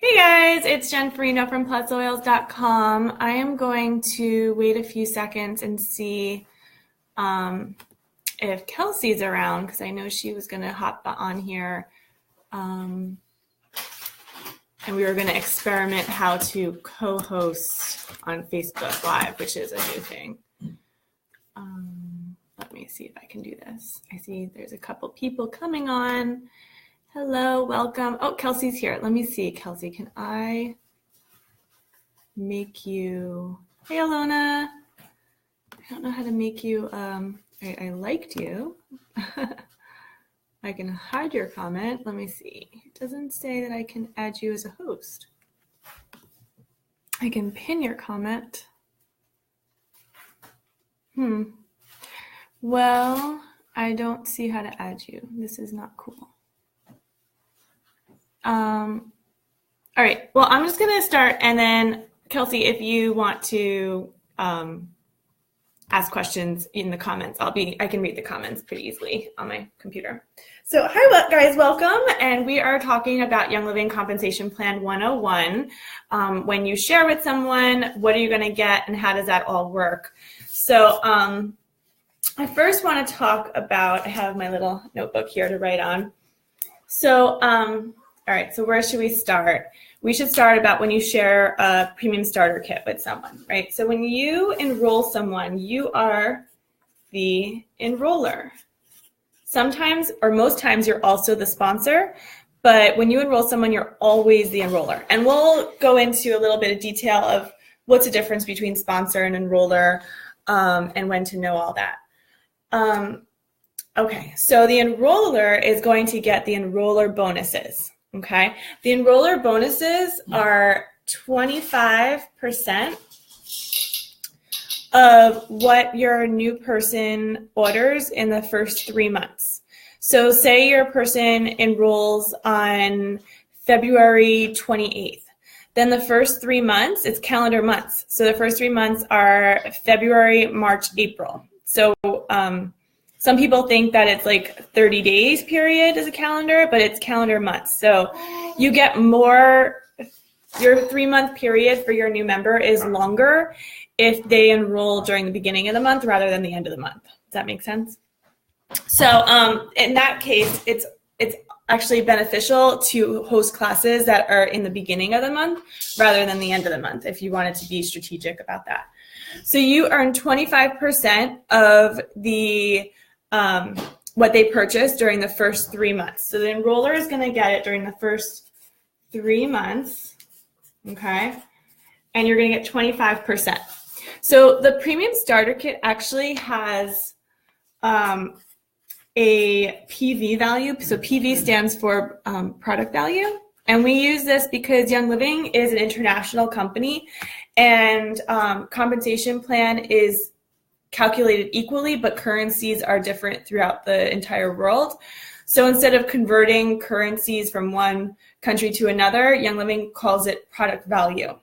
Hey guys, it's Jen Farina from PlusOils.com. I am going to wait a few seconds and see if Kelsey's around because I know she was going to hop on here and we were going to experiment how to co-host on Facebook Live, which is a new thing. Let me see if I can do this. I see there's a couple people coming on. Hello, welcome. Oh, Kelsey's here. Let me see. Kelsey, can I make you... Hey, Alona. I don't know how to make you... I liked you. I can hide your comment. Let me see. It doesn't say that I can add you as a host. I can pin your comment. Well, I don't see how to add you. This is not cool. All right, well, I'm just going to start, and then, Kelsey, if you want to ask questions in the comments, I can read the comments pretty easily on my computer. So, hi, guys, welcome, and we are talking about Young Living Compensation Plan 101. When you share with someone, what are you going to get, and how does that all work? So, I first want to talk about, I have my little notebook here to write on. So, all right, so where should we start? We should start about when you share a premium starter kit with someone, right? So when you enroll someone, you are the enroller. Sometimes, or most times, you're also the sponsor, but when you enroll someone, you're always the enroller. And we'll go into a little bit of detail of what's the difference between sponsor and enroller and when to know all that. Okay, so the enroller is going to get the enroller bonuses. Okay, the enroller bonuses are 25% of what your new person orders in the first 3 months. So say your person enrolls on February 28th. Then the first 3 months, it's calendar months. So the first 3 months are February, March, April. So some people think that it's like 30 days period as a calendar, but it's calendar months. So you get more, your 3-month period for your new member is longer if they enroll during the beginning of the month rather than the end of the month. Does that make sense? So in that case, it's actually beneficial to host classes that are in the beginning of the month rather than the end of the month if you wanted to be strategic about that. So you earn 25% of the what they purchased during the first 3 months. So the enroller is going to get it during the first 3 months, okay? And you're going to get 25%. So the premium starter kit actually has a PV value. So PV stands for product value. And we use this because Young Living is an international company and compensation plan is calculated equally, but currencies are different throughout the entire world. So instead of converting currencies from one country to another, Young Living calls it product value.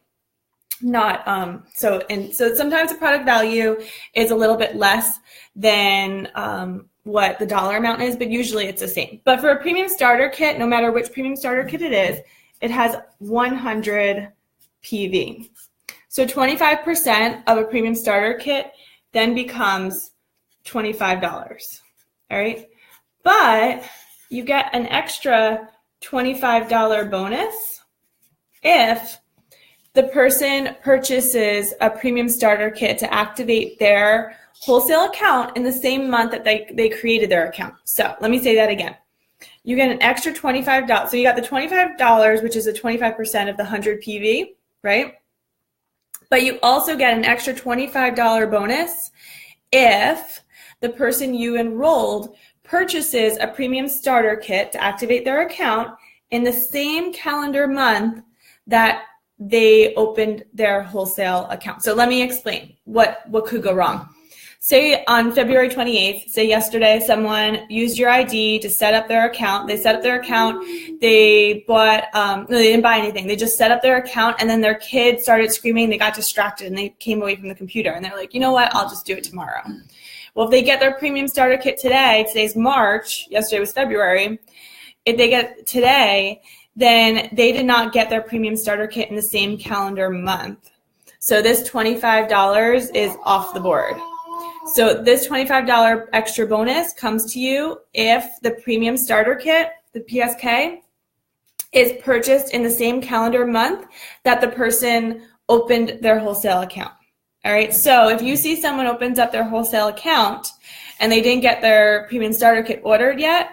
So sometimes the product value is a little bit less than what the dollar amount is, but usually it's the same. But for a premium starter kit, no matter which premium starter kit it is, it has 100 PV. So 25% of a premium starter kit then becomes $25, all right? But you get an extra $25 bonus if the person purchases a premium starter kit to activate their wholesale account in the same month that they created their account. So let me say that again. You get an extra $25. So you got the $25, which is a 25% of the 100 PV, right? But you also get an extra $25 bonus if the person you enrolled purchases a premium starter kit to activate their account in the same calendar month that they opened their wholesale account. So let me explain what could go wrong. Say on February 28th, say yesterday, someone used your ID to set up their account. They set up their account. They bought, no, they didn't buy anything. They just set up their account, and then their kid started screaming. They got distracted, and they came away from the computer. And they're like, you know what? I'll just do it tomorrow. Well, if they get their premium starter kit today, today's March, yesterday was February. If they get it today, then they did not get their premium starter kit in the same calendar month. So this $25 is off the board. So this $25 extra bonus comes to you if the premium starter kit, the PSK, is purchased in the same calendar month that the person opened their wholesale account. All right, so if you see someone opens up their wholesale account and they didn't get their premium starter kit ordered yet,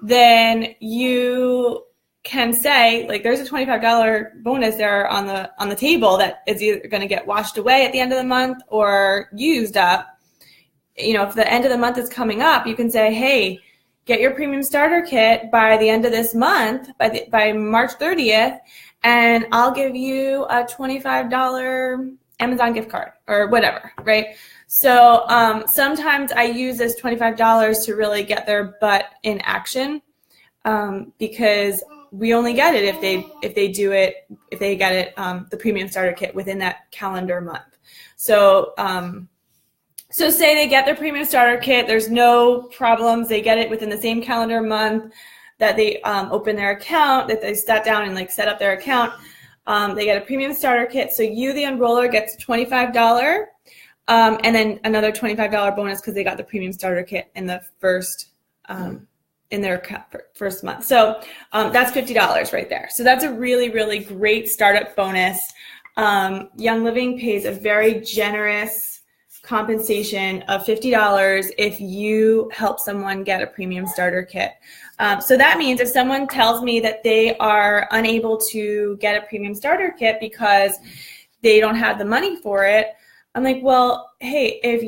then you can say, like, there's a $25 bonus there on the table that is either going to get washed away at the end of the month or used up. You know, if the end of the month is coming up, you can say, hey, get your premium starter kit by the end of this month, by March 30th, and I'll give you a $25 Amazon gift card or whatever, right? So sometimes I use this $25 to really get their butt in action, because we only get it if they get it, the premium starter kit within that calendar month. So so say they get their premium starter kit, there's no problems, they get it within the same calendar month that they open their account, that they sat down and like set up their account. They get a premium starter kit, so you, the enroller, gets $25, and then another $25 bonus because they got the premium starter kit in the first in their first month. So that's $50 right there. So that's a really, really great startup bonus. Young Living pays a very generous compensation of $50 if you help someone get a premium starter kit. So that means if someone tells me that they are unable to get a premium starter kit because they don't have the money for it, I'm like, well, hey, if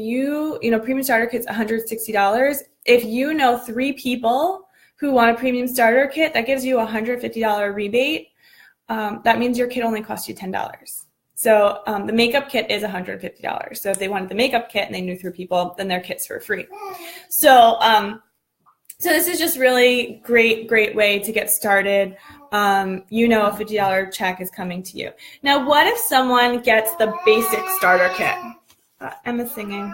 premium starter kit's $160. If you know 3 people who want a premium starter kit, that gives you a $150 rebate. That means your kit only costs you $10. So the makeup kit is $150. So if they wanted the makeup kit and they knew 3 people, then their kit's for free. So so this is just really great way to get started. A $50 check is coming to you. Now, what if someone gets the basic starter kit? Emma's singing.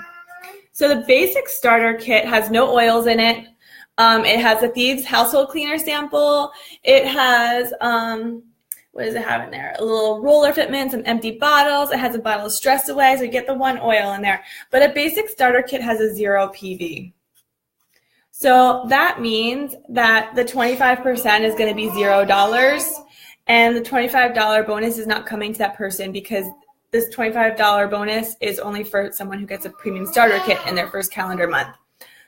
So the basic starter kit has no oils in it. It has a Thieves household cleaner sample. It has, what does it have in there? A little roller fitment, some empty bottles. It has a bottle of Stress Away, so you get the 1 oil in there. But a basic starter kit has a 0 PV. So that means that the 25% is going to be $0, and the $25 bonus is not coming to that person because this $25 bonus is only for someone who gets a premium starter kit in their first calendar month.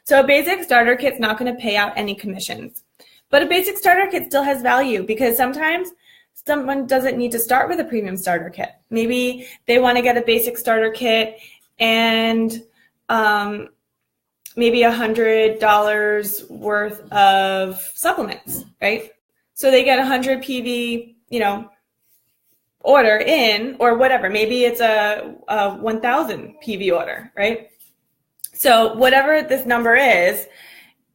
So a basic starter kit's not going to pay out any commissions. But a basic starter kit still has value because sometimes someone doesn't need to start with a premium starter kit. Maybe they want to get a basic starter kit and maybe $100 worth of supplements, right? So they get 100 PV, order in, or whatever. Maybe it's a 1,000 PV order, right? So whatever this number is,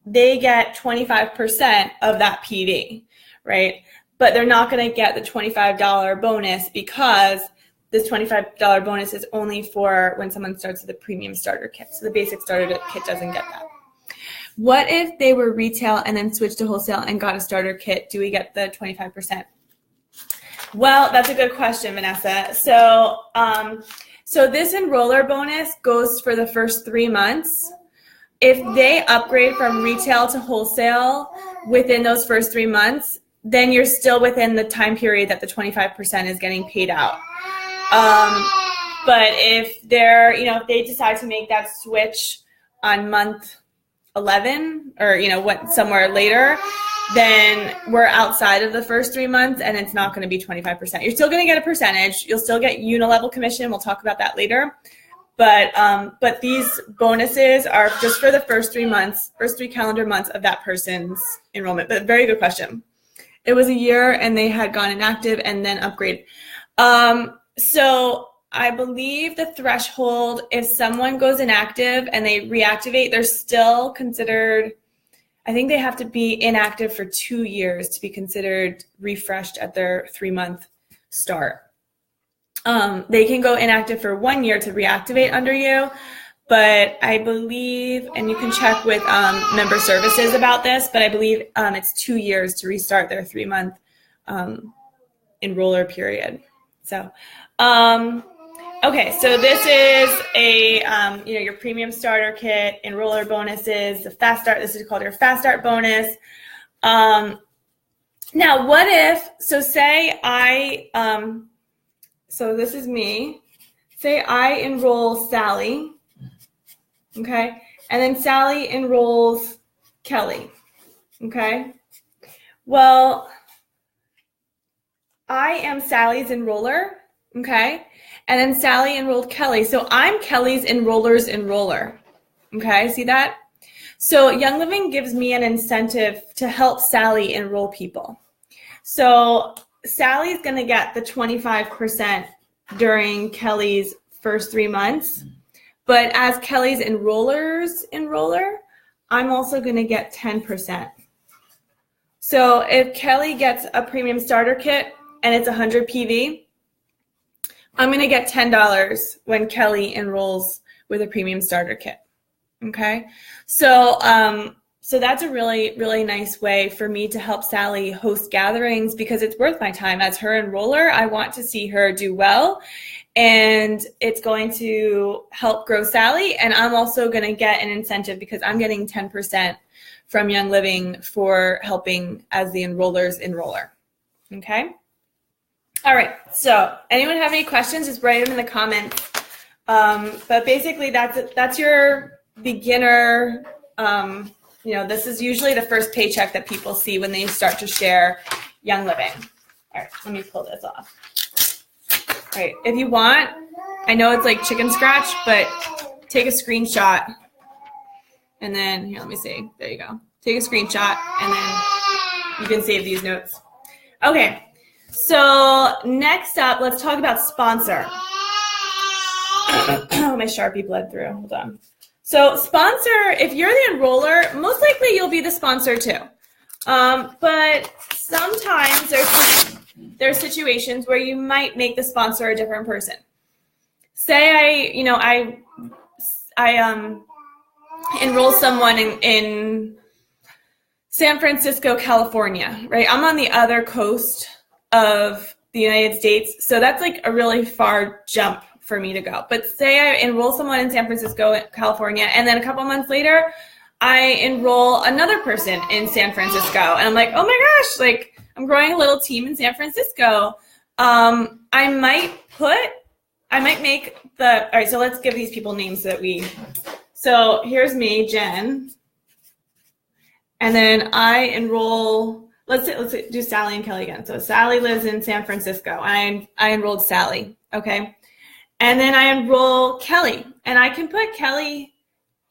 they get 25% of that PV, right? But they're not going to get the $25 bonus because this $25 bonus is only for when someone starts with a premium starter kit. So the basic starter kit doesn't get that. What if they were retail and then switched to wholesale and got a starter kit? Do we get the 25%? Well, that's a good question, Vanessa. So, so this enroller bonus goes for the first 3 months. If they upgrade from retail to wholesale within those first 3 months, then you're still within the time period that the 25% is getting paid out. But if they're, if they decide to make that switch on month 11 or, somewhere later, then we're outside of the first 3 months and it's not going to be 25%. You're still going to get a percentage. You'll still get unilevel commission. We'll talk about that later. But these bonuses are just for the first 3 months, first 3 calendar months of that person's enrollment. But very good question. It was a year and they had gone inactive and then upgraded. So I believe the threshold, if someone goes inactive and they reactivate, they're still considered, I think they have to be inactive for 2 years to be considered refreshed at their 3-month start. They can go inactive for 1 year to reactivate under you, but I believe, and you can check with member services about this, but I believe it's 2 years to restart their 3-month enroller period. So, okay, so this is a, your premium starter kit, enroller bonuses, the fast start. This is called your fast start bonus. Now, what if, so say so this is me. Say I enroll Sally, okay? And then Sally enrolls Kelly, okay? Well, I am Sally's enroller, okay? And then Sally enrolled Kelly. So I'm Kelly's enroller's enroller, okay? See that? So Young Living gives me an incentive to help Sally enroll people. So Sally's going to get the 25% during Kelly's first 3 months. But as Kelly's enroller, I'm also going to get 10%. So if Kelly gets a premium starter kit and it's 100 PV, I'm going to get $10 when Kelly enrolls with a premium starter kit. Okay, so that's a really, really nice way for me to help Sally host gatherings because it's worth my time. As her enroller, I want to see her do well, and it's going to help grow Sally, and I'm also going to get an incentive because I'm getting 10% from Young Living for helping as the enroller's enroller. Okay? All right, so anyone have any questions, just write them in the comments. But basically, that's your beginner, this is usually the first paycheck that people see when they start to share Young Living. All right, let me pull this off. All right, if you want, I know it's like chicken scratch, but take a screenshot. And then, here, let me see. There you go. Take a screenshot, and then you can save these notes. Okay, so next up, let's talk about sponsor. My Sharpie bled through. Hold on. So sponsor, if you're the enroller, most likely you'll be the sponsor too. But sometimes there's situations where you might make the sponsor a different person. Say I enroll someone in San Francisco, California, right? I'm on the other coast of the United States, so that's like a really far jump for me to go. But say I enroll someone in San Francisco, California, and then a couple months later, I enroll another person in San Francisco. And I'm like, oh my gosh, like I'm growing a little team in San Francisco. I might make all right, so let's give these people names so here's me, Jen. And then I enroll, let's do Sally and Kelly again. So Sally lives in San Francisco. I enrolled Sally, okay? And then I enroll Kelly, and I can put Kelly,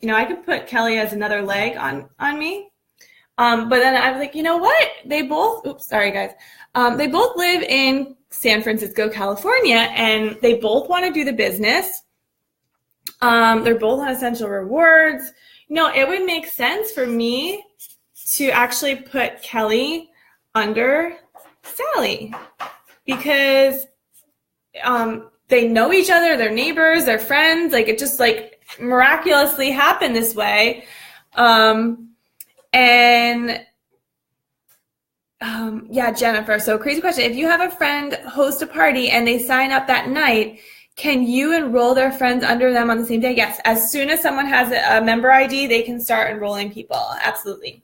as another leg on me. But then I was like, you know what? They both live in San Francisco, California, and they both want to do the business. They're both on Essential Rewards. It would make sense for me to actually put Kelly under Sally because, they know each other, they're neighbors, they're friends. Like it just like miraculously happened this way. Jennifer. So crazy question. If you have a friend host a party and they sign up that night, can you enroll their friends under them on the same day? Yes. As soon as someone has a member ID, they can start enrolling people. Absolutely.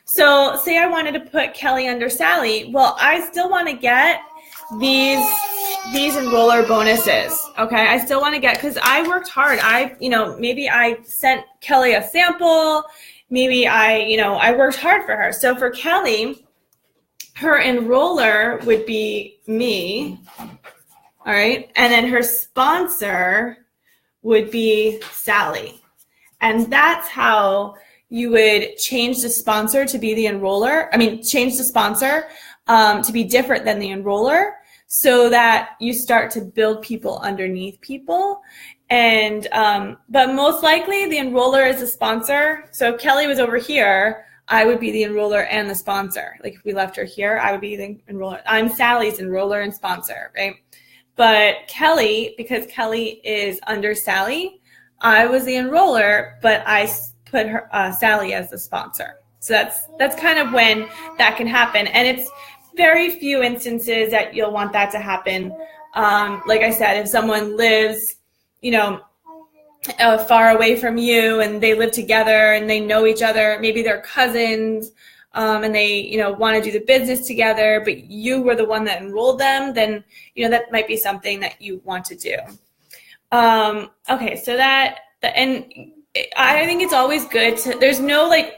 So say I wanted to put Kelly under Sally. Well, I still want to get these enroller bonuses. Okay. I still want to get, cause I worked hard. Maybe I sent Kelly a sample. Maybe I worked hard for her. So for Kelly, her enroller would be me. All right. And then her sponsor would be Sally. And that's how you would change the sponsor to be the enroller. Change the sponsor to be different than the enroller so that you start to build people underneath people. And, but most likely the enroller is the sponsor. So if Kelly was over here, I would be the enroller and the sponsor. Like if we left her here, I would be the enroller. I'm Sally's enroller and sponsor, right? But Kelly, because Kelly is under Sally, I was the enroller, but I put her Sally as the sponsor. So that's kind of when that can happen. And very few instances that you'll want that to happen. Like I said, if someone lives, far away from you and they live together and they know each other, maybe they're cousins, and they, want to do the business together, but you were the one that enrolled them, then, that might be something that you want to do. Okay, so and I think it's always good there's no like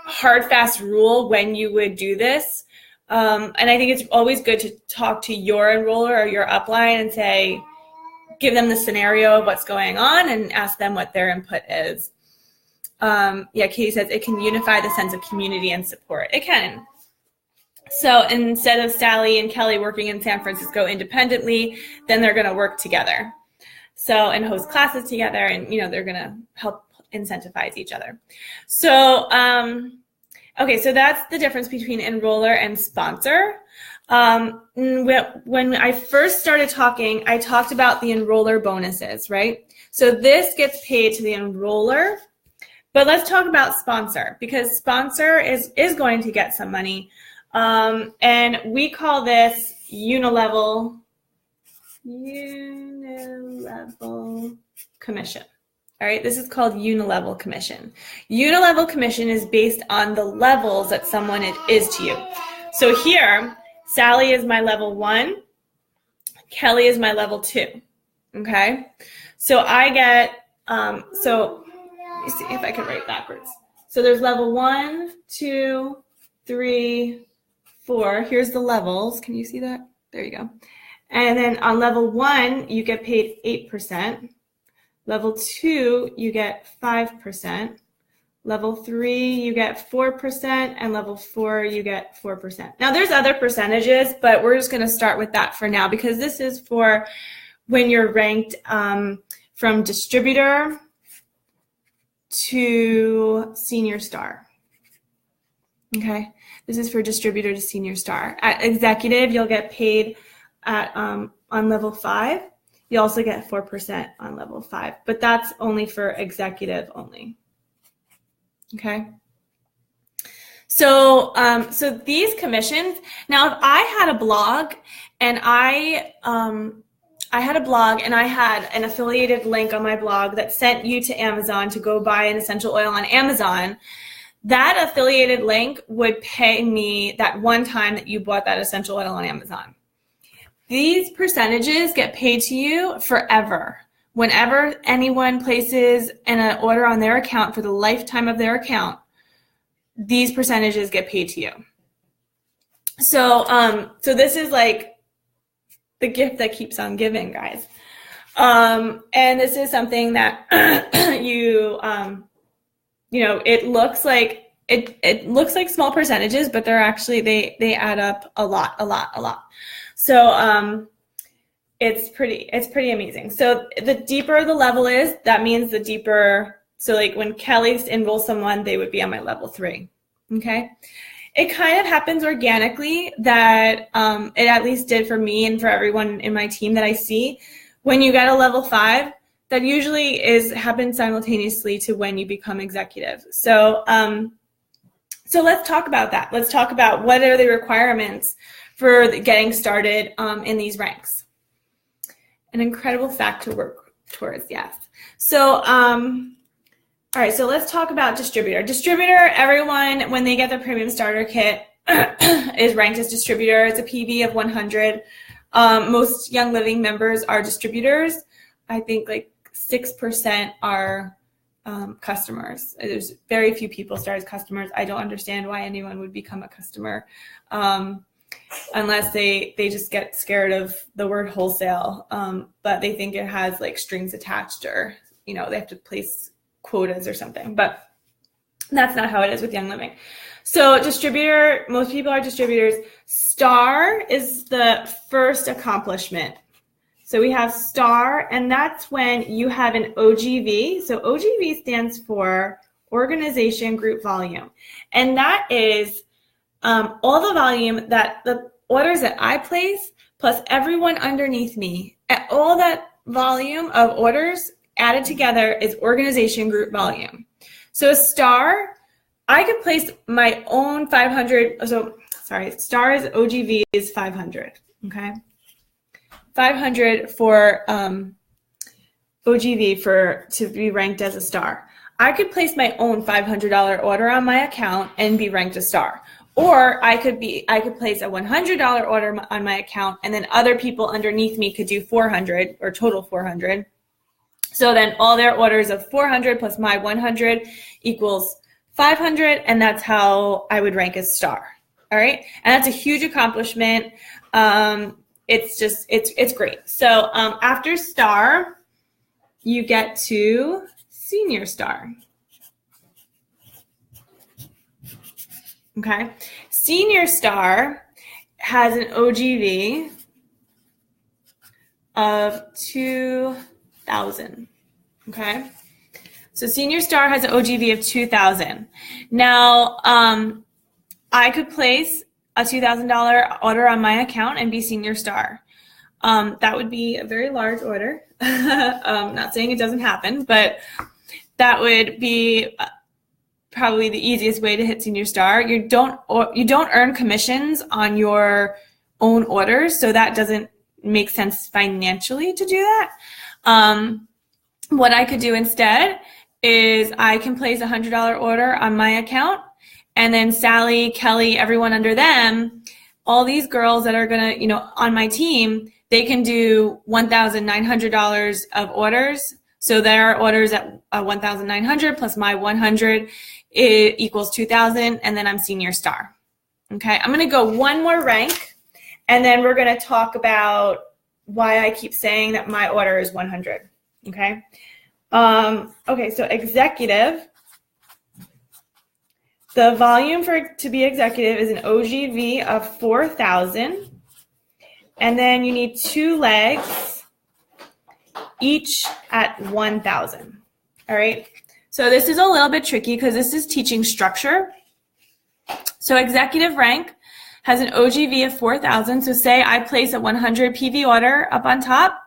hard, fast rule when you would do this. And I think it's always good to talk to your enroller or your upline and give them the scenario of what's going on and ask them what their input is. Katie says it can unify the sense of community and support. It can. So instead of Sally and Kelly working in San Francisco independently, then they're going to work together. So, and host classes together, and, they're going to help incentivize each other. So, okay, so that's the difference between enroller and sponsor. When I first started talking, I talked about the enroller bonuses, right? So this gets paid to the enroller, but let's talk about sponsor, because sponsor is going to get some money. And we call this unilevel commission. All right, this is called unilevel commission. Unilevel commission is based on the levels that someone is to you. So here, Sally is my level 1, Kelly is my level 2. Okay, so I get, so let me see if I can write backwards. So there's level 1, 2, 3, 4. Here's the levels. Can you see that? There you go. And then on level 1, you get paid 8%. Level 2, you get 5%. Level 3, you get 4%. And level 4, you get 4%. Now, there's other percentages, but we're just going to start with that for now, because this is for when you're ranked from distributor to senior star. Okay, this is for distributor to senior star. At executive, you'll get paid at on level 5. You also get 4% on level 5, but that's only for executive only. Okay. So, so these commissions. Now, if I had a blog and I had an affiliated link on my blog that sent you to Amazon to go buy an essential oil on Amazon, that affiliated link would pay me that one time that you bought that essential oil on Amazon. These percentages get paid to you forever. Whenever anyone places an order on their account for the lifetime of their account, these percentages get paid to you. So, so this is like the gift that keeps on giving, guys. And this is something that it looks like small percentages, but they're actually they add up a lot. So it's pretty amazing. So the deeper the level is, that means the deeper. So like when Kelly enrolls someone, they would be on my level 3. Okay. It kind of happens organically that it at least did for me and for everyone in my team that I see. When you get a level 5, that usually happens simultaneously to when you become executive. So so let's talk about that. Let's talk about what are the requirements for getting started in these ranks. An incredible fact to work towards, yes. So, all right, so let's talk about distributor. Distributor, everyone, when they get their premium starter kit, is ranked as distributor. It's a PV of 100. Most Young Living members are distributors. I think like 6% are customers. There's very few people start as customers. I don't understand why anyone would become a customer unless they just get scared of the word wholesale, but they think it has like strings attached, or they have to place quotas or something. But that's not how it is with Young Living. So distributor, most people are distributors. Star is the first accomplishment. So we have star, and that's when you have an OGV. So OGV stands for Organization Group Volume. And that is all the volume that the orders that I place plus everyone underneath me, all that volume of orders added together is Organization Group Volume. So a star, I could place my own 500, so Star's OGV is 500, okay? 500 for OGV to be ranked as a star. I could place my own $500 order on my account and be ranked a star. Or I could place a $100 order on my account, and then other people underneath me could do 400 or total 400. So then all their orders of 400 plus my 100 equals 500, and that's how I would rank as star. All right, and that's a huge accomplishment. It's great. So after star, you get to senior star. Okay, senior star has an OGV of 2,000. Okay, so senior star has an OGV of 2,000. Now, I could place a $2,000 order on my account and be senior star. That would be a very large order. Not saying it doesn't happen, but that would be probably the easiest way to hit senior star. You don't earn commissions on your own orders, so that doesn't make sense financially to do that. What I could do instead is I can place a $100 order on my account, and then Sally, Kelly, everyone under them, all these girls that are gonna, on my team, they can do $1,900 of orders. So their orders at 1,900 plus my 100 equals 2,000, and then I'm senior star. Okay, I'm gonna go one more rank, and then we're gonna talk about why I keep saying that my order is 100. Okay. Okay, so executive. The volume to be executive is an OGV of 4,000, and then you need 2 legs, each at 1,000. All right. So this is a little bit tricky because this is teaching structure. So executive rank has an OGV of 4,000. So say I place a 100 PV order up on top,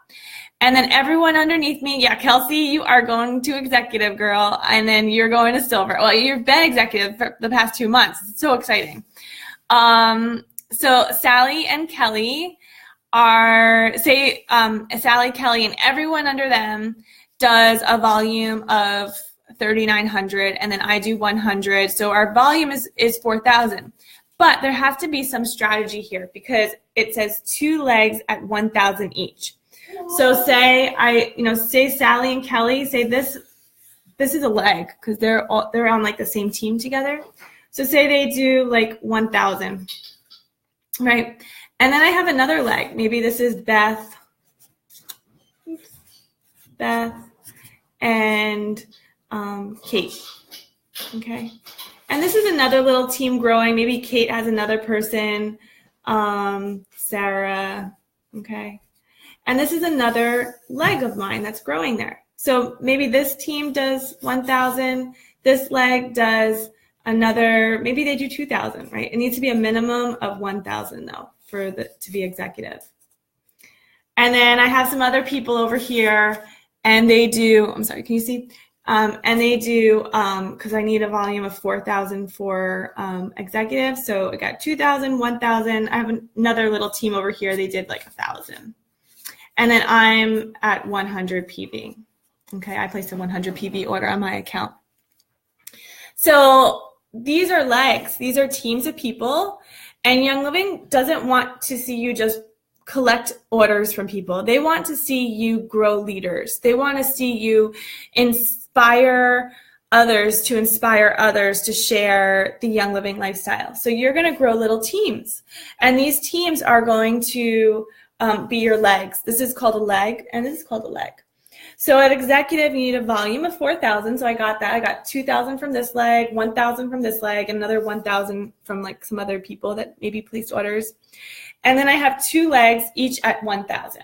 and then everyone underneath me, yeah, Kelsey, you are going to executive, girl, and then you're going to silver. Well, you've been executive for the past 2 months. It's so exciting. So Sally and Kelly are, Sally, Kelly, and everyone under them does a volume of 3,900, and then I do 100. So our volume is 4,000. But there has to be some strategy here because it says 2 legs at 1,000 each. So say Sally and Kelly say this is a leg because they're on like the same team together. So say they do like 1,000, right? And then I have another leg. Maybe this is Beth and Kate. Okay. And this is another little team growing. Maybe Kate has another person, Sarah. Okay. And this is another leg of mine that's growing there. So maybe this team does 1,000. This leg does another, maybe they do 2,000, right? It needs to be a minimum of 1,000 though to be executive. And then I have some other people over here and they do, I'm sorry, can you see? And they do, because I need a volume of 4,000 for executive. So I got 2,000, 1,000. I have another little team over here. They did like 1,000. And then I'm at 100 PV. Okay, I placed a 100 PV order on my account. So these are legs. These are teams of people. And Young Living doesn't want to see you just collect orders from people. They want to see you grow leaders. They want to see you inspire others to share the Young Living lifestyle. So you're going to grow little teams. And these teams are going to be your legs. This is called a leg, and this is called a leg. So at executive, you need a volume of 4,000. So I got that. I got 2,000 from this leg, 1,000 from this leg, another 1,000 from like some other people that maybe placed orders. And then I have 2 legs, each at 1,000.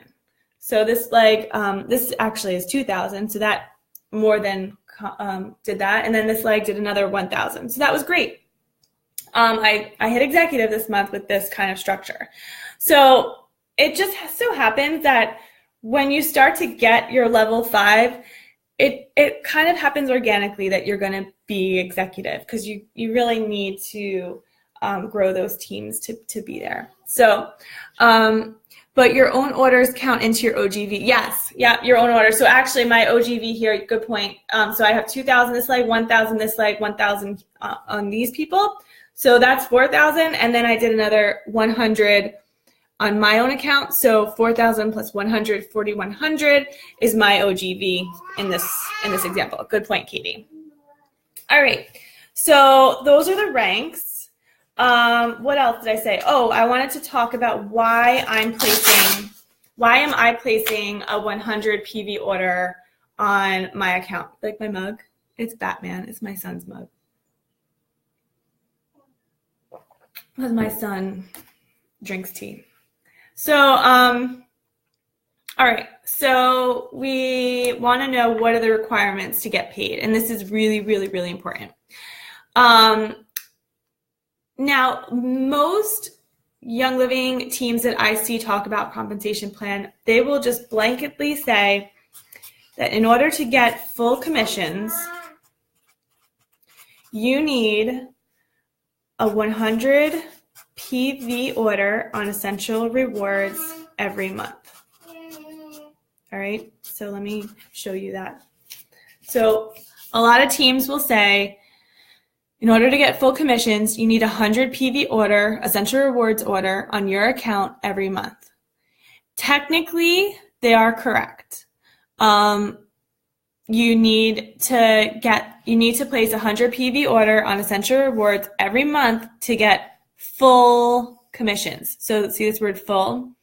So this leg, this actually is 2,000. So that more than did that. And then this leg did another 1,000. So that was great. I hit executive this month with this kind of structure. So it just so happens that when you start to get your level 5, it kind of happens organically that you're going to be executive because you really need to grow those teams to be there. So, but your own orders count into your OGV. Yes, yeah, your own orders. So actually my OGV here, good point. So I have 2,000 this leg, 1,000 this leg, 1,000 on these people. So that's 4,000. And then I did another 100 on my own account. So 4,000 plus 100, 4,100 is my OGV in this example. Good point, Katie. All right. So those are the ranks. What else did I say? Oh, I wanted to talk about why am I placing a 100 PV order on my account? Like my mug? It's Batman. It's my son's mug. Because my son drinks tea. So, all right. So we want to know what are the requirements to get paid. And this is really, really, really important. Now, most Young Living teams that I see talk about compensation plan, they will just blanketly say that in order to get full commissions, you need a 100 PV order on Essential Rewards every month. All right, so let me show you that. So a lot of teams will say, in order to get full commissions, you need a 100 PV order, Essential Rewards order, on your account every month. Technically, they are correct. You need to place a 100 PV order on Essential Rewards every month to get full commissions. So see this word full?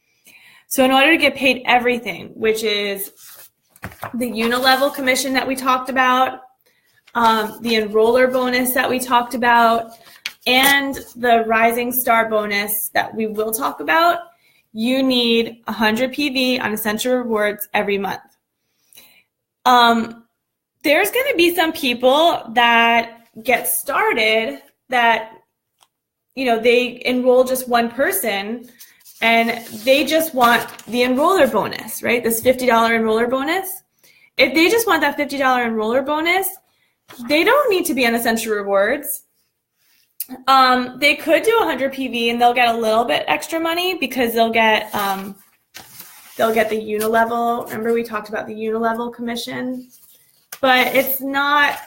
So in order to get paid everything, which is the unilevel commission that we talked about, the enroller bonus that we talked about, and the Rising Star bonus that we will talk about, you need 100 PV on Essential Rewards every month. There's going to be some people that get started that, they enroll just one person and they just want the enroller bonus, right? This $50 enroller bonus. If they just want that $50 enroller bonus, they don't need to be on Essential Rewards. They could do 100 PV and they'll get a little bit extra money because they'll get the unilevel. Remember we talked about the unilevel commission, but it's not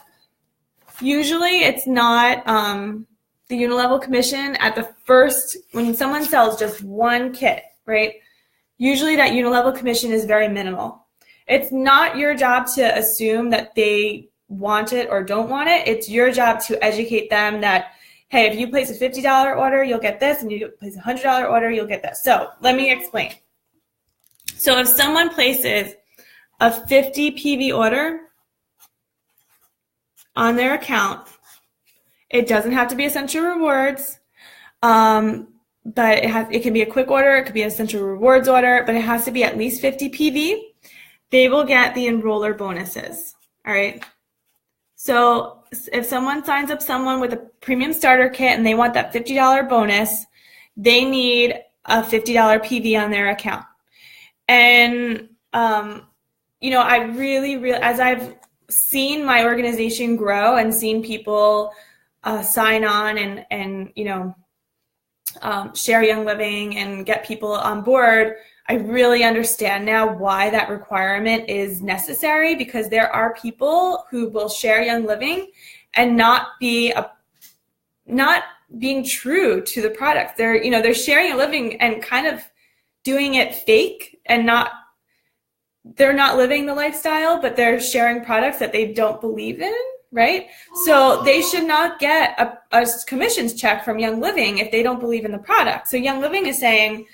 the unilevel commission at the first, when someone sells just one kit, right? Usually that unilevel commission is very minimal. It's not your job to assume that they want it or don't want it. It's your job to educate them that, hey, if you place a $50 order, you'll get this, and you place a $100 order, you'll get this. So let me explain. So if someone places a 50 PV order on their account, it doesn't have to be Essential Rewards, but it can be a quick order, it could be an Essential Rewards order, but it has to be at least 50 PV. They will get the enroller bonuses, all right? So if someone signs up someone with a premium starter kit and they want that $50 bonus, they need a $50 PV on their account. And, I really, as I've seen my organization grow and seen people sign on and share Young Living and get people on board, I really understand now why that requirement is necessary, because there are people who will share Young Living and not being true to the product. They're sharing a living and kind of doing it fake, and they're not living the lifestyle, but they're sharing products that they don't believe in, right? So they should not get a commissions check from Young Living if they don't believe in the product. So Young Living is saying,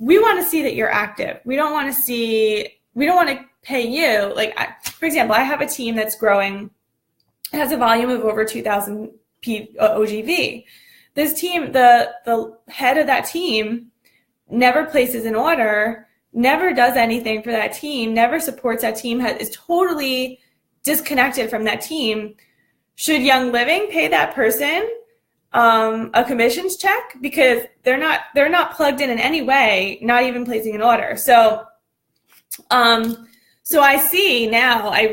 we want to see that you're active. We don't want to pay you. For example, I have a team that's growing. It has a volume of over 2,000 OGV. This team, the head of that team never places an order, never does anything for that team, never supports that team, is totally disconnected from that team. Should Young Living pay that person a commissions check? Because they're not plugged in any way, not even placing an order. So I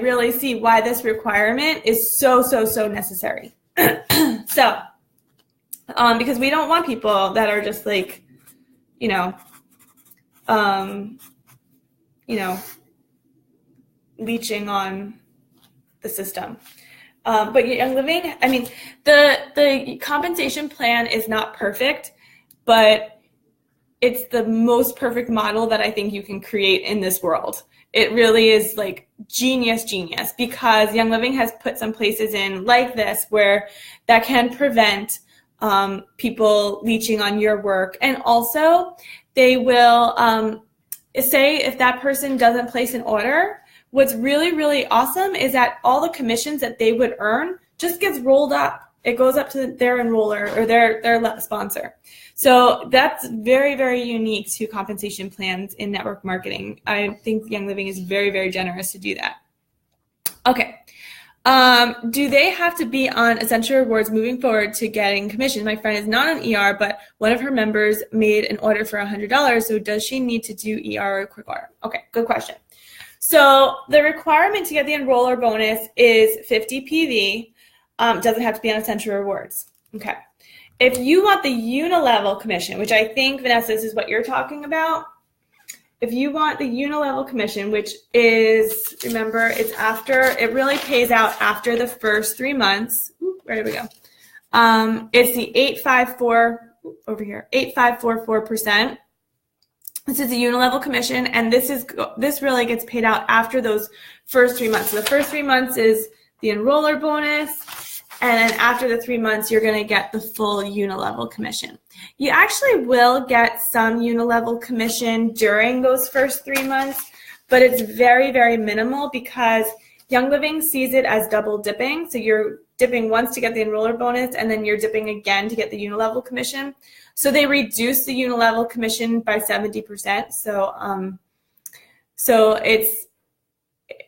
really see why this requirement is so necessary. So because we don't want people that are just like, you know, leeching on the system. But Young Living, I mean, the compensation plan is not perfect, but it's the most perfect model that I think you can create in this world. It really is like genius, because Young Living has put some places in like this where that can prevent people leeching on your work. And also they will say if that person doesn't place an order, what's really, really awesome is that all the commissions that they would earn just gets rolled up. It goes up to their enroller or their sponsor. So that's very, very unique to compensation plans in network marketing. I think Young Living is very, very generous to do that. Okay. Do they have to be on Essential Rewards moving forward to getting commission? My friend is not on ER, but one of her members made an order for $100. So does she need to do ER or quick order? Okay, good question. So the requirement to get the enroller bonus is 50 PV. Doesn't have to be on Essential Rewards. Okay. If you want the unilevel commission, which I think, Vanessa, this is what you're talking about. If you want the unilevel commission, which is, remember, it's after, it really pays out after the first 3 months. Ooh, where did we go? It's the 8.44%. This is a unilevel commission, and this really gets paid out after those first 3 months. So the first 3 months is the enroller bonus, and then after the 3 months, you're going to get the full unilevel commission. You actually will get some unilevel commission during those first 3 months, but it's very, very minimal because Young Living sees it as double dipping. So you're dipping once to get the enroller bonus, and then you're dipping again to get the unilevel commission. So they reduce the unilevel commission by 70%. So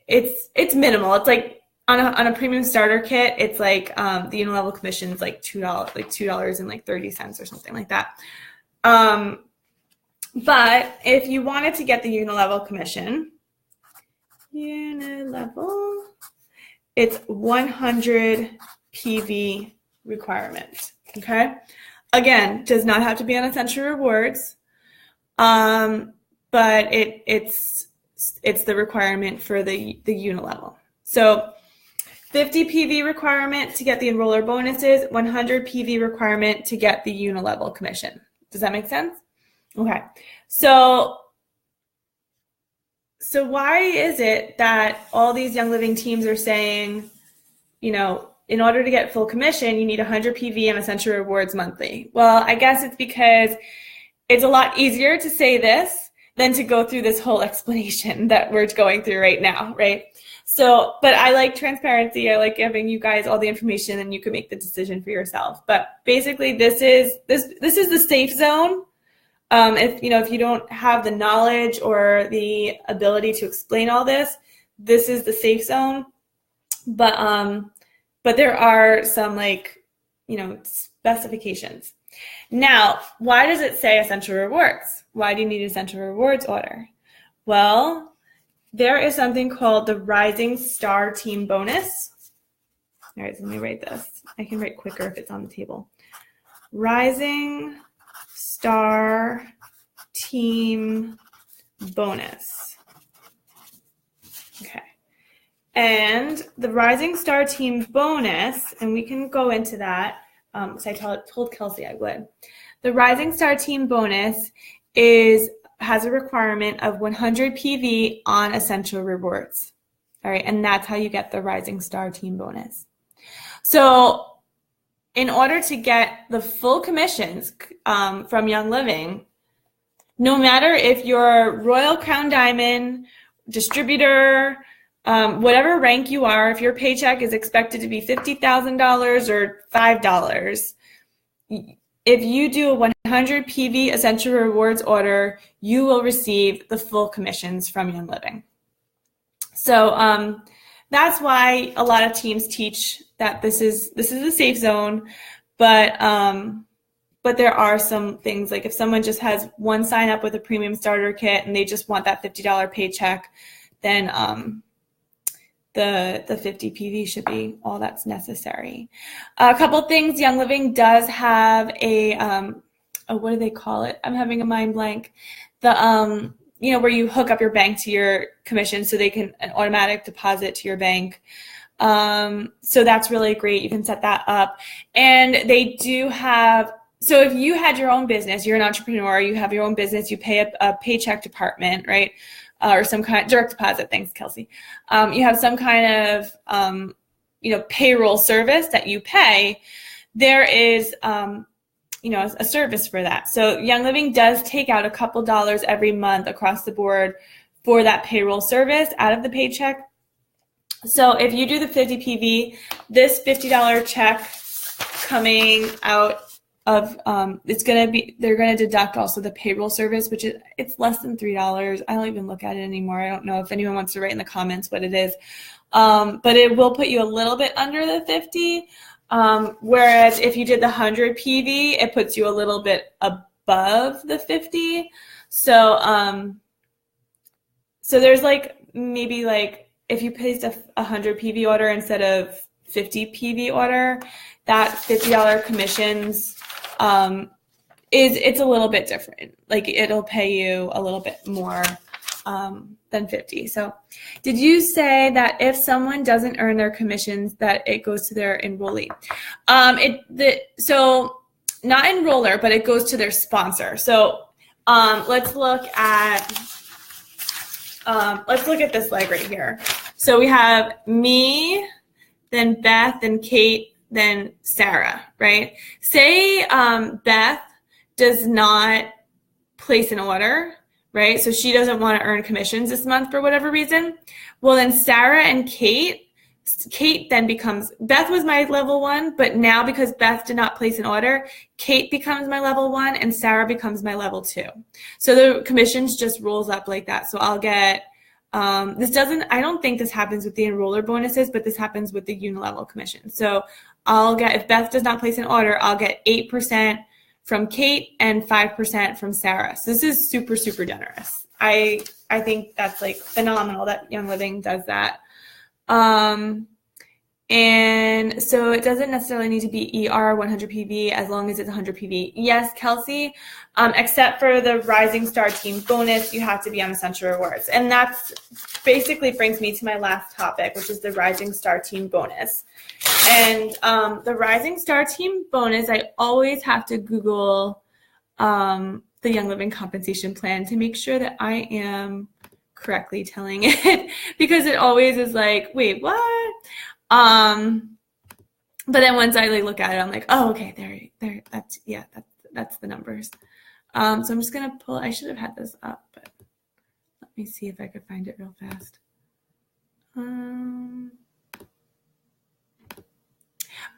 it's minimal. It's like on a premium starter kit, it's like the unilevel commission is like $2.30 or something like that. But if you wanted to get the unilevel commission, it's 100 PV requirement. Okay. Again, does not have to be on Essential Rewards, but it's the requirement for the unilevel. So 50 PV requirement to get the enroller bonuses, 100 PV requirement to get the unilevel commission. Does that make sense? Okay. So why is it that all these Young Living teams are saying, in order to get full commission, you need 100 PV and Essential Rewards monthly? Well, I guess it's because it's a lot easier to say this than to go through this whole explanation that we're going through right now, right? So, but I like transparency. I like giving you guys all the information, and you can make the decision for yourself. But basically, this is the safe zone. If you don't have the knowledge or the ability to explain all this, this is the safe zone. But there are some specifications. Now, why does it say Essential Rewards? Why do you need Essential Rewards order? Well, there is something called the Rising Star Team Bonus. All right, so let me write this. I can write quicker if it's on the table. Rising Star Team Bonus. Okay. And the Rising Star Team Bonus, and we can go into that, so I told Kelsey I would. The Rising Star Team Bonus has a requirement of 100 PV on Essential Rewards. All right, and that's how you get the Rising Star Team Bonus. So in order to get the full commissions from Young Living, no matter if you're Royal Crown Diamond, distributor, whatever rank you are, if your paycheck is expected to be $50,000 or $5, if you do a 100 PV Essential Rewards order, you will receive the full commissions from Young Living. So that's why a lot of teams teach that this is a safe zone, but there are some things, like if someone just has one sign up with a premium starter kit and they just want that $50 paycheck, then the 50 PV should be all that's necessary. A couple things. Young Living does have a what do they call it? I'm having a mind blank. The where you hook up your bank to your commission so they can an automatic deposit to your bank. So that's really great. You can set that up. And they do have, so if you had your own business, you're an entrepreneur, you have your own business, you pay a paycheck department, right? Or some kind of direct deposit. Thanks, Kelsey. You have some kind of, payroll service that you pay. There is, a service for that. So Young Living does take out a couple dollars every month across the board for that payroll service out of the paycheck. So if you do the 50 PV, this $50 check coming out of they're going to deduct also the payroll service, which is it's less than $3. I don't even look at it anymore. I don't know if anyone wants to write in the comments what it is, but it will put you a little bit under the 50. Whereas if you did the 100 PV, it puts you a little bit above the 50. So so there's maybe if you placed a 100 PV order instead of 50 PV order, that $50 commissions it's a little bit different. It'll pay you a little bit more than 50. So did you say that if someone doesn't earn their commissions that it goes to their enrollee? So not enroller, but it goes to their sponsor. So let's look at this leg right here. So we have me, then Beth, then Kate, then Sarah, right? Say Beth does not place an order, right? So she doesn't want to earn commissions this month for whatever reason. Well, then Sarah and Kate then becomes, Beth was my level 1, but now because Beth did not place an order, Kate becomes my level 1 and Sarah becomes my level 2. So the commissions just rolls up like that. So I'll get, I don't think this happens with the enroller bonuses, but this happens with the unilevel commission. So I'll get, if Beth does not place an order, I'll get 8% from Kate and 5% from Sarah. So this is super, super generous. I think that's phenomenal that Young Living does that. And so it doesn't necessarily need to be ER 100 PV as long as it's 100 PV. Yes, Kelsey, except for the Rising Star Team bonus, you have to be on Essential Rewards. And that's basically brings me to my last topic, which is the Rising Star Team bonus. And the Rising Star Team bonus, I always have to Google the Young Living compensation plan to make sure that I am correctly telling it because it always is wait, what? But then once I look at it, I'm oh, okay, there, that's the numbers. So I'm just going to pull, I should have had this up, but let me see if I could find it real fast.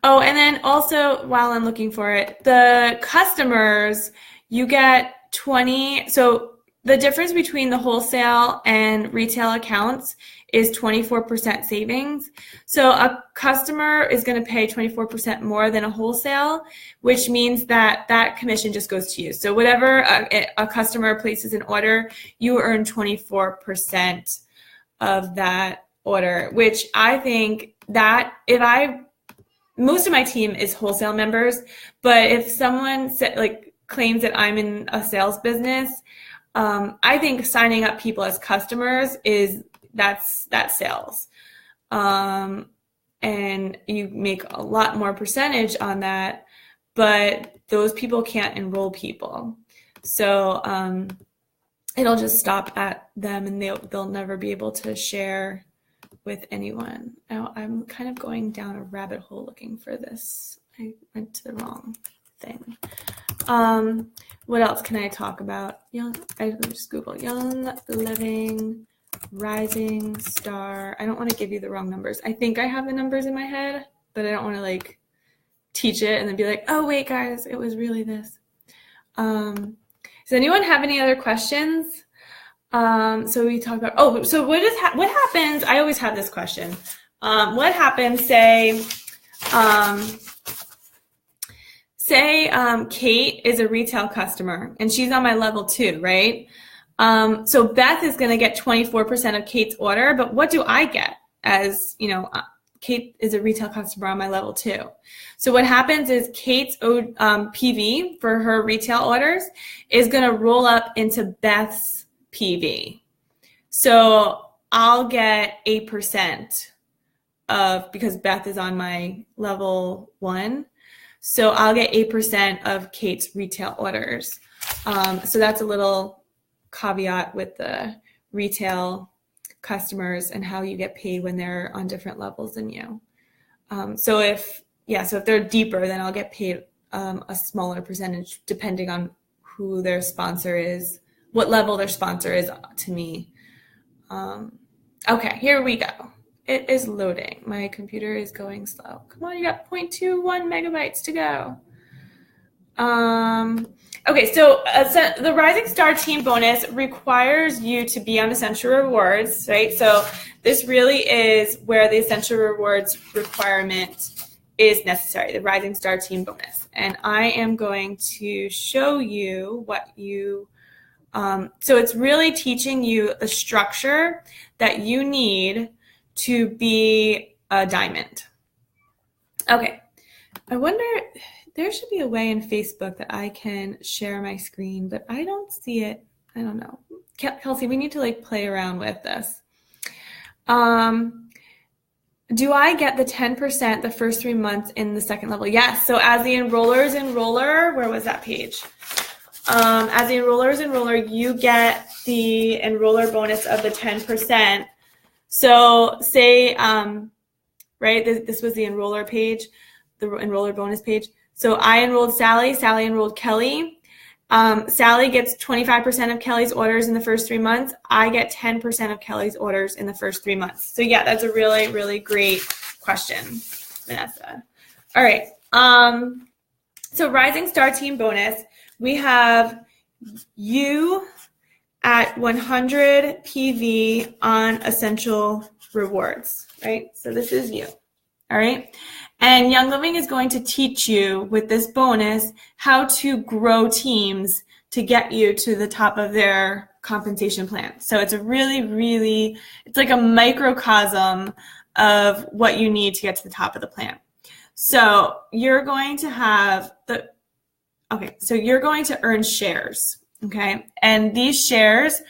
Oh, and then also while I'm looking for it, the customers, you get 20. So the difference between the wholesale and retail accounts is 24% savings. So a customer is going to pay 24% more than a wholesale, which means that that commission just goes to you. So whatever a customer places an order, you earn 24% of that order, which I think that most of my team is wholesale members, but if someone claims that I'm in a sales business, I think signing up people as customers that's sales. And you make a lot more percentage on that, but those people can't enroll people. So it'll just stop at them and they'll never be able to share with anyone. Now I'm kind of going down a rabbit hole looking for this. I went to the wrong thing. What else can I talk about? I just Google Young Living Rising Star. I don't want to give you the wrong numbers. I think I have the numbers in my head, but I don't want to teach it and then be oh wait guys, it was really this. Does anyone have any other questions? So we talked about, so what happens? I always have this question. What happens, say Kate is a retail customer and she's on my level 2, right? So Beth is going to get 24% of Kate's order, but what do I get? as, Kate is a retail customer on my level 2. So what happens is Kate's PV for her retail orders is going to roll up into Beth's PV. So I'll get 8% because Beth is on my level 1. So I'll get 8% of Kate's retail orders. So that's a little caveat with the retail customers and how you get paid when they're on different levels than you. So if they're deeper, then I'll get paid a smaller percentage depending on who their sponsor is, what level their sponsor is to me. Okay, here we go. It is loading. My computer is going slow. Come on, you got 0.21 megabytes to go. Okay, so the Rising Star Team bonus requires you to be on Essential Rewards, right? So this really is where the Essential Rewards requirement is necessary, the Rising Star Team bonus. And I am going to show you what you, so it's really teaching you the structure that you need to be a diamond. Okay, I wonder, there should be a way in Facebook that I can share my screen, but I don't see it. I don't know. Kelsey, we need to play around with this. Do I get the 10% the first 3 months in the second level? Yes. So as the enroller, where was that page? As the enroller, you get the enroller bonus of the 10%. So say, right, this was the enroller page, the enroller bonus page. So I enrolled Sally, Sally enrolled Kelly. Sally gets 25% of Kelly's orders in the first 3 months. I get 10% of Kelly's orders in the first 3 months. So yeah, that's a really, really great question, Vanessa. All right. So Rising Star Team bonus, we have you at 100 PV on Essential Rewards, right? So this is you, all right? And Young Living is going to teach you with this bonus how to grow teams to get you to the top of their compensation plan. So it's a really, really, it's like a microcosm of what you need to get to the top of the plan. So you're going to have so you're going to earn shares, okay? And these shares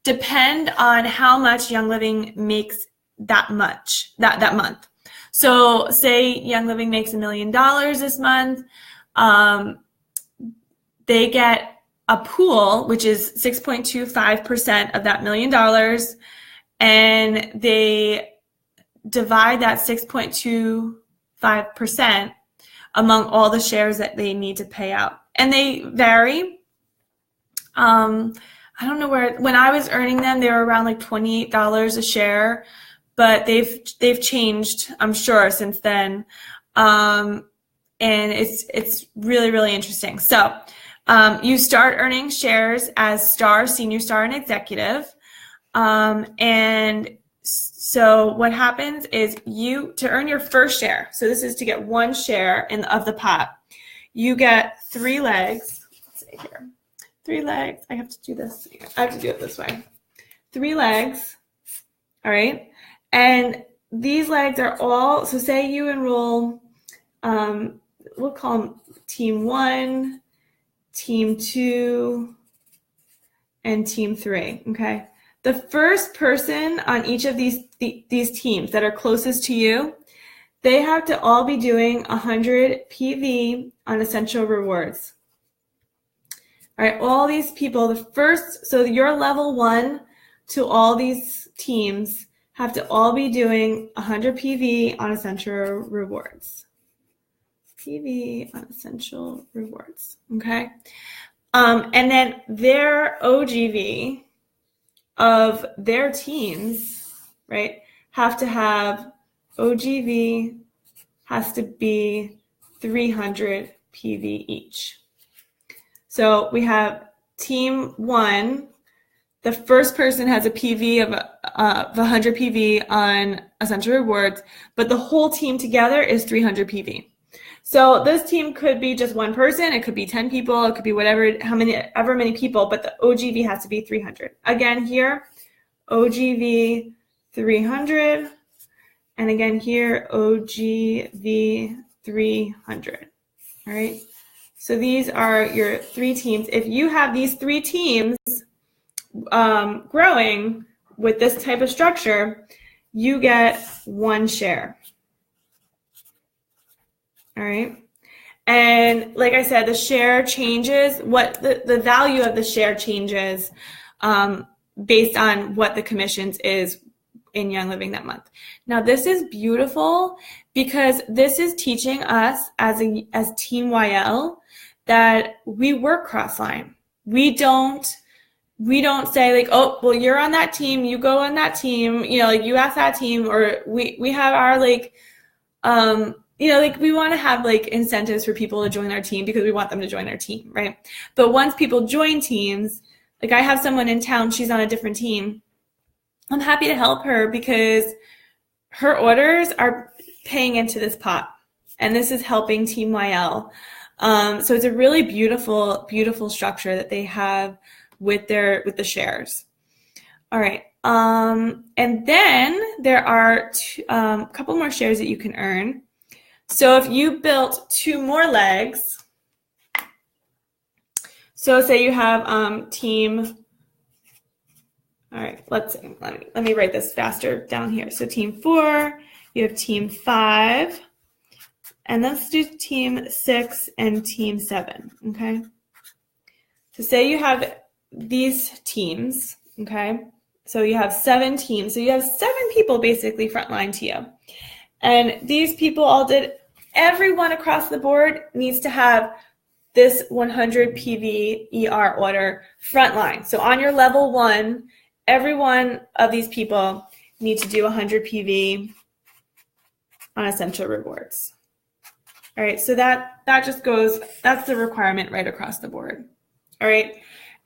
depend on how much Young Living makes that month. So say Young Living makes $1 million this month, they get a pool, which is 6.25% of that $1 million, and they divide that 6.25% among all the shares that they need to pay out. And they vary. I don't know when I was earning them, they were around like $28 a share, but they've changed, I'm sure, since then. And it's really, really interesting. So you start earning shares as Star, Senior Star, and Executive. And so what happens is to earn your first share, so this is to get 1 share of the pot, you get 3 legs. Let's see here. 3 legs. I have to do this. I have to do it this way. 3 legs. All right. And these legs are all, so say you enroll, we'll call them Team 1, Team 2, and Team 3. Okay. The first person on each of these teams that are closest to you, they have to all be doing 100 PV on Essential Rewards. All right, all these people, so your level 1 to all these teams have to all be doing 100 PV on Essential Rewards. PV on Essential Rewards, okay? And then their OGV of their teams, right, have to have OGV has to be 300 PV each. So we have Team 1, the first person has a PV of 100 PV on Essential Rewards, but the whole team together is 300 PV. So this team could be just 1 person, it could be 10 people, it could be however many people, but the OGV has to be 300. Again here, OGV 300, And again here, OGV 300. All right. So these are your 3 teams. If you have these 3 teams growing with this type of structure, you get 1 share. All right. And like I said, the share changes, what the value of the share changes based on what the commissions is in Young Living that month. Now this is beautiful because this is teaching us as Team YL that we work cross-line. We don't say like, oh, well, you're on that team, you go on that team, you know, like you ask that team, or we have our like, you know, like we want to have like incentives for people to join our team because we want them to join our team, right? But once people join teams, like I have someone in town, she's on a different team. I'm happy to help her because her orders are paying into this pot, and this is helping Team YL. So it's a really beautiful, beautiful structure that they have with the shares. All right. And then there are a couple more shares that you can earn. So if you built 2 more legs, so say you have team. All right, let me write this faster down here. So team 4, you have team 5, and let's do team 6 and team 7, okay? So say you have these teams, okay? So you have 7 teams. So you have 7 people basically frontline to you. And these people all did, everyone across the board needs to have this 100 PV ER order frontline. So on your level 1, every one of these people need to do 100 PV on Essential Rewards. All right, so that just goes, that's the requirement right across the board. All right,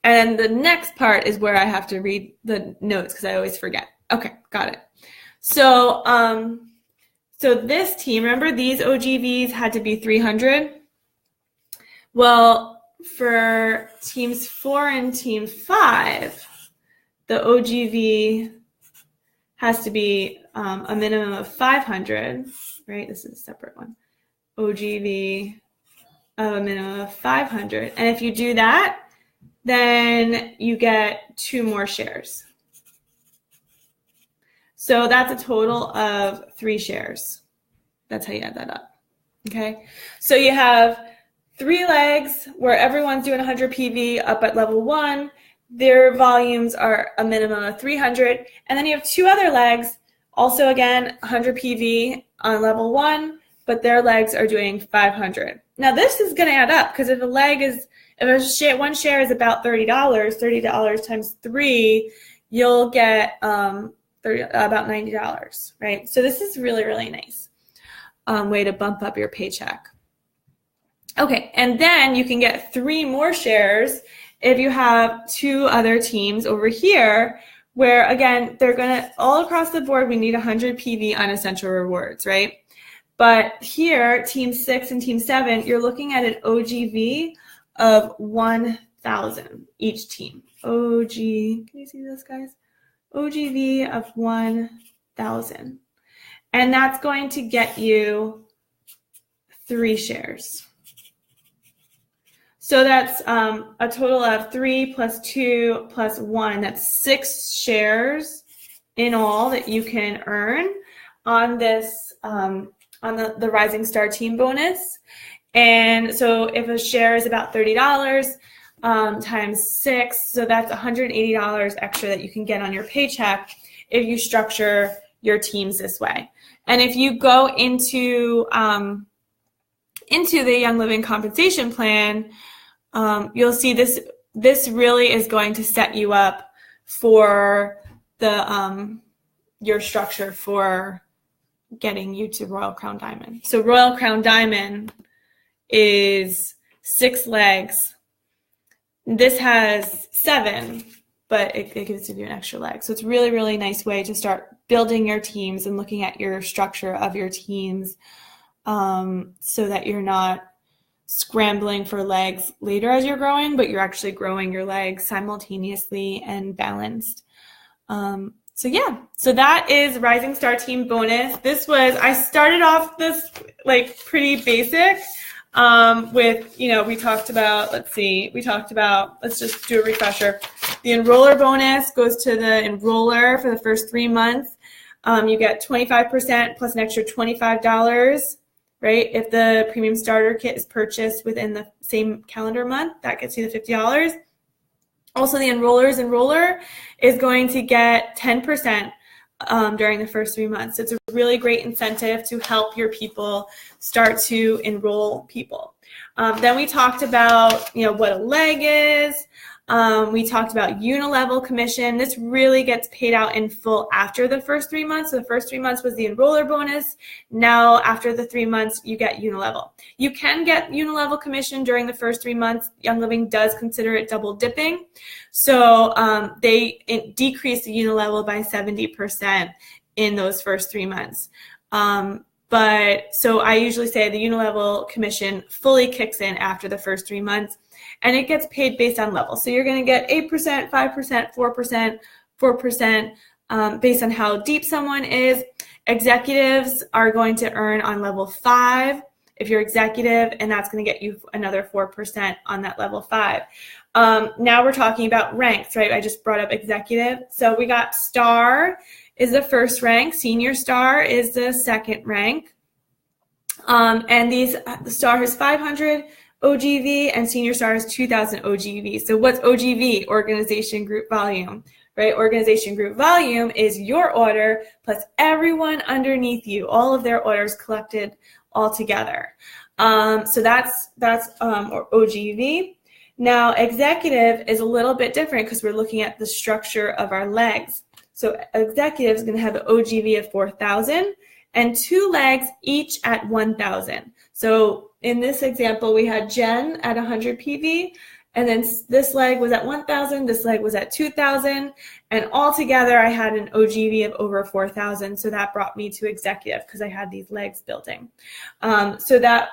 and the next part is where I have to read the notes because I always forget. Okay, got it. So, so this team, remember these OGVs had to be 300? Well, for teams 4 and team 5, the OGV has to be a minimum of 500, right? This is a separate one. OGV of a minimum of 500. And if you do that, then you get 2 more shares. So that's a total of 3 shares. That's how you add that up, okay? So you have 3 legs where everyone's doing 100 PV up at level 1. Their volumes are a minimum of 300. And then you have 2 other legs, also again, 100 PV on level 1, but their legs are doing 500. Now this is going to add up because if one share is about $30 times 3, you'll get about $90, right? So this is really, really nice way to bump up your paycheck. Okay, and then you can get 3 more shares if you have 2 other teams over here where, again, they're going to, all across the board, we need 100 PV on Essential Rewards, right? But here, Team 6 and Team 7, you're looking at an OGV of 1,000 each team. can you see this, guys? OGV of 1,000. And that's going to get you 3 shares. So that's a total of 3 plus 2 plus 1. That's 6 shares in all that you can earn on this on the Rising Star Team bonus. And so if a share is about $30 times 6, so that's $180 extra that you can get on your paycheck if you structure your teams this way. And if you go into the Young Living compensation plan, you'll see this really is going to set you up for the your structure for getting you to Royal Crown Diamond. So Royal Crown Diamond is 6 legs. This has 7, but it gives you an extra leg. So it's really, really nice way to start building your teams and looking at your structure of your teams so that you're not scrambling for legs later as you're growing, but you're actually growing your legs simultaneously and balanced. So yeah, so that is Rising Star Team bonus. I started off this like pretty basic with, we talked about, let's just do a refresher. The enroller bonus goes to the enroller for the first 3 months. You get 25% plus an extra $25, right? If the premium starter kit is purchased within the same calendar month, that gets you the $50. Also, the enroller is going to get 10% during the first 3 months. So it's a really great incentive to help your people start to enroll people. Then we talked about, what a leg is. We talked about unilevel commission. This really gets paid out in full after the first 3 months. So the first 3 months was the enroller bonus. Now, after the 3 months, you get unilevel. You can get unilevel commission during the first 3 months. Young Living does consider it double dipping. So they decrease the unilevel by 70% in those first 3 months. But so I usually say the unilevel commission fully kicks in after the first 3 months, and it gets paid based on level. So you're going to get 8%, 5%, 4%, 4% based on how deep someone is. Executives are going to earn on level 5 if you're executive, and that's going to get you another 4% on that level 5. Now we're talking about ranks, right? I just brought up executive. So we got star is the first rank, senior star is the second rank. And the star has 500 OGV and senior star has 2,000 OGV. So what's OGV? Organization group volume, right? Organization group volume is your order plus everyone underneath you, all of their orders collected all together. So that's OGV. Now, executive is a little bit different because we're looking at the structure of our legs. So executive is going to have an OGV of 4,000 and 2 legs each at 1,000. So in this example, we had Jen at 100 PV, and then this leg was at 1,000, this leg was at 2,000, and all together I had an OGV of over 4,000. So that brought me to executive because I had these legs building. So that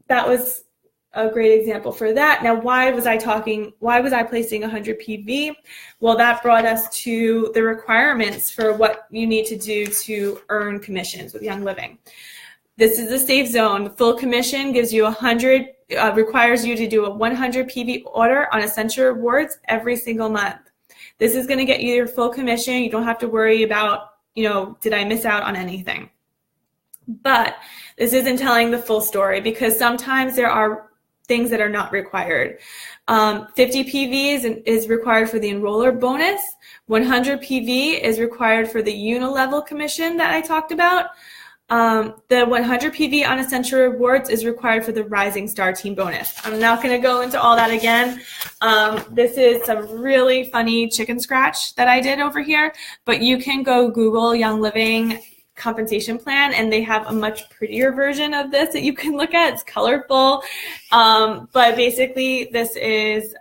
was a great example for that. Now, why was I placing 100 PV? Well, that brought us to the requirements for what you need to do to earn commissions with Young Living. This is a safe zone. The full commission gives you requires you to do a 100 PV order on Essential Rewards every single month. This is going to get you your full commission. You don't have to worry about, did I miss out on anything? But this isn't telling the full story because sometimes there are things that are not required. 50 PV is required for the enroller bonus. 100 PV is required for the unilevel commission that I talked about. The 100 PV on Essential Rewards is required for the Rising Star Team bonus. I'm not going to go into all that again. This is some really funny chicken scratch that I did over here, but you can go Google Young Living compensation plan and they have a much prettier version of this that you can look at. It's colorful, but basically this is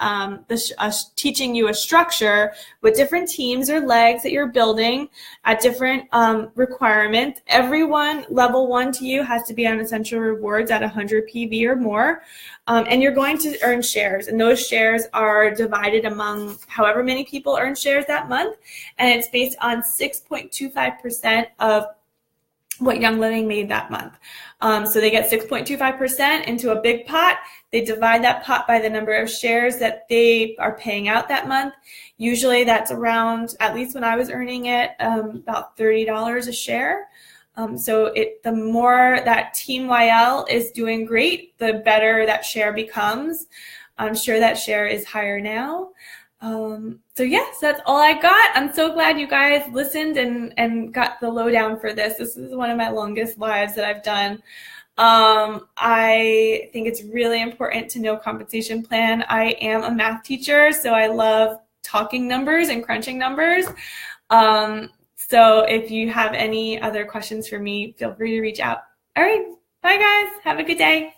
teaching you a structure with different teams or legs that you're building at different requirements. Everyone level 1 to you has to be on Essential Rewards at 100 PV or more, and you're going to earn shares, and those shares are divided among however many people earn shares that month, and it's based on 6.25% of what Young Living made that month. So they get 6.25% into a big pot. They divide that pot by the number of shares that they are paying out that month. Usually that's around, at least when I was earning it, about $30 a share. So the more that Team YL is doing great, the better that share becomes. I'm sure that share is higher now. So yes, that's all I got. I'm so glad you guys listened and got the lowdown for this. This is one of my longest lives that I've done. I think it's really important to know compensation plan. I am a math teacher, so I love talking numbers and crunching numbers. So if you have any other questions for me, feel free to reach out. All right. Bye guys. Have a good day.